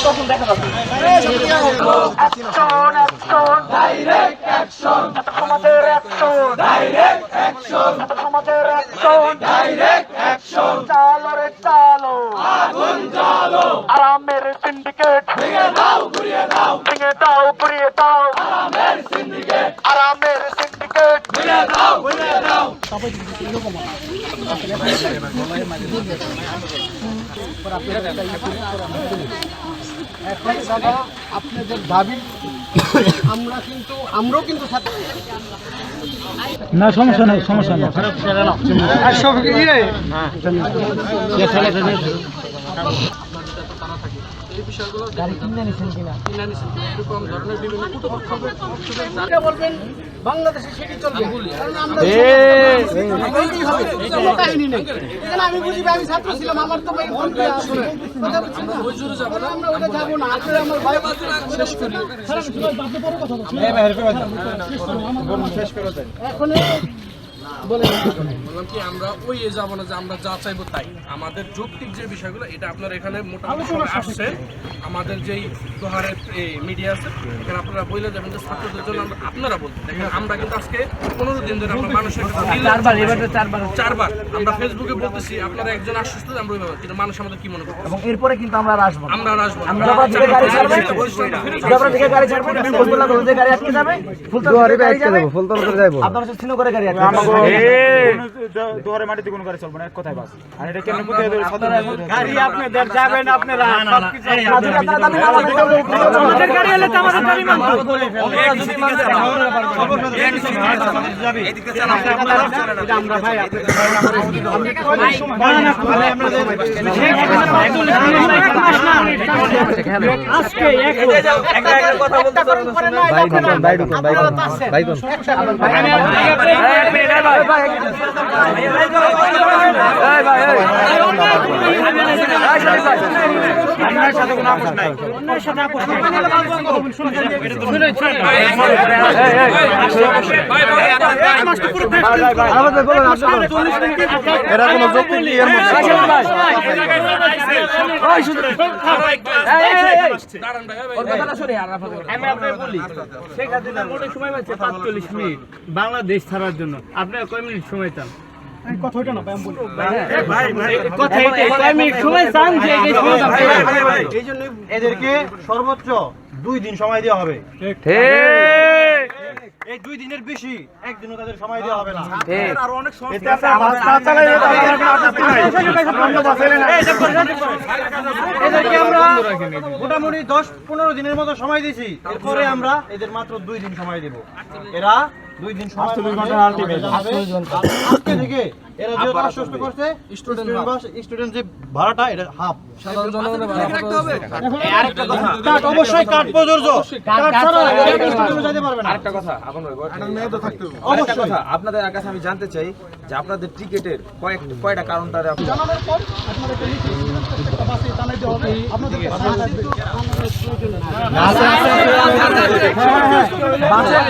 তখন দেখা যাবে। সমাজের অ্যাকশন, চালো রে চালো, আগুন জ্বালো, আরামের সিন্ডিকেট ভেঙে দাও ঘুরিয়ে দাও, ভেঙে দাও ঘুরিয়ে দাও, আরামের সিন্ডিকেট ভেঙে দাও ঘুরিয়ে দাও। আপনাদের দাবি আমরাও কিন্তু না সমস্যা নাই, সমস্যা নেই। বলবেন বাংলাদেশে সেটি চলবে, কারণ আমরা আমি বুঝি আমি ছাত্র ছিলাম, আমার তো আমরা ওটা যাবো না। আসলে আমার ভাই এখন বললাম কি আমরা ওই যাবো না যে আমরা যা চাইবো তাই। আমাদের যৌক্তিক যে বিষয়গুলো এটা আপনারা এখানে মোটামুটি আসছে। আমাদের যেই দোহারের মিডিয়া আছে এখানে আপনারা বলে যাবেন যে ছাত্রদের জন্য আপনারা বলতে দেখেন। আমরা কিন্তু আজকে 15 দিন ধরে আমরা মানুষের চারবার আমরা ফেসবুকে বলতেছি, আপনারা একজন আশ্বস্ত আমরা ওইভাবে, কিন্তু মানুষ আমাদের কি মনে করে। এবং এরপরে কিন্তু আমরা আর আসবো না। আমরা আর আসবো না। আমরা দিকে গাড়ি ছাড়বো, আমরা দিকে গাড়ি ছাড়বো, ফুলতলা করে গাড়ি আটকে যাবে, ফুলতলা আটকে যাবে, ফুলতলা করে যাবো। আপনারা সিনো করে গাড়ি আটকে দোহারে মাটিতে কোনো গাড়ি চলবে না, এক কথায় বাস। আর এটা কেন গাড়ি আপনাদের যাবেন, আপনারা সবকিছু আমাদের গাড়ি হলে তো আমাদের গাড়ি মানবো। আমরা ভাই আজকে কথা বলতে এরা কোনো যৌক্তিক নিয়ম বাংলাদেশ ছাড়ার জন্য আপনারা কয় মিনিট সময় চান? এদেরকে সর্বোচ্চ 2 দিন সময় দেওয়া হবে। এই 2 দিনের বেশি একদিনও তাদের সময় দেওয়া হবে না। এদেরকে আমরা মোটামুটি 10-15 দিনের মতো সময় দিয়েছি। এরপরে আমরা এদের মাত্র 2 দিন সময় দেব। এরা 2 দিন সময় আজকে থেকে এরা যে আশ্বস্ত করছে স্টুডেন্ট যে ভাড়াটা এটা হাফ। সাধারণ জনগণের অবশ্যই কাট প্রযোজ্য, কাট ছাড়া স্টুডেন্ট যেতে পারবে না। আরেকটা কথা আপনাদের কাছে আমি জানতে চাই যে আপনাদের টিকেটের কয়টা কাউন্টারে জানানোর পর আপনারা একটা লিস্ট প্রত্যেকটা বাসে জানাইতে হবে আপনাদের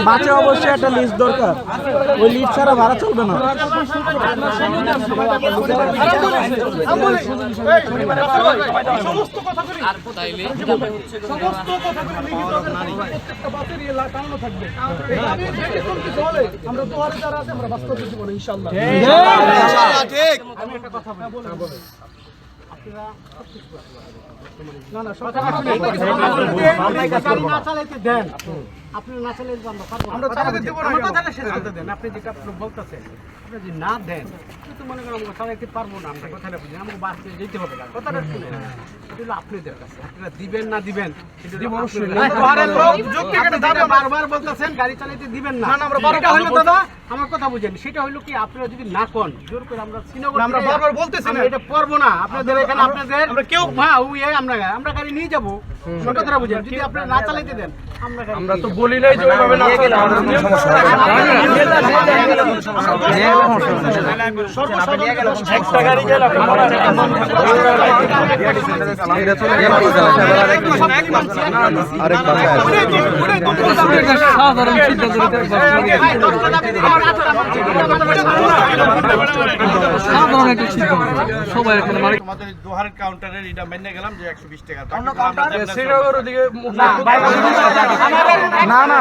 বাসে অবশ্যই একটা লিস্ট দরকার, ওই লিস্ট ছাড়া ভাড়া চলবে না। সমস্ত কথাগুলি সমস্ত কথাগুলি লিখিত হবে, প্রত্যেকটা বাসের টানানো থাকবে। আমরা দোহারে যারা আছে আমরা বাস্তব কিছু বলি ইনশাআল্লাহ। ঠিক। আমি একটা কথা বলি, আপনারা না না গাড়ি না চালাইতে দেন, আপনি না চালাইতে আমরা চালাতে দেব না, আমরা দেন। আপনি যেটা বলতেছেন আপনি যদি না দেন তো মনে করেন আমরা চালাইতে পারবো না, আমরা কথাটা বুঝি আমাকে বাসে যেতে হবে, কথাটা শুনে এটা হলো আপনাদের কাছে, আপনারা দিবেন না দিবেন বারবার বলতেছেন গাড়ি চালাইতে দিবেন না। এটা হলো দাদা আমার কথা বুঝেন, সেটা হলো কি আপনারা যদি না কোন জোর করে আমরা শ্রীনগর আমরা বারবার বলতেছি না এটা পারবো না, আপনাদের এখানে আপনাদের আমরা কেউ আমরা গাড়ি নিয়ে যাবো, ছোট ধরা বুঝেন। যদি আপনারা না চালাইতে দেন আমরা তো বলি নাই যে ওইভাবে না চলে। একটা গাড়ি গেলে তোমাদের দোহার কাউন্টারের এটা মেনে গেলাম যে 120 টাকা শ্রীনগর ওদিকে না না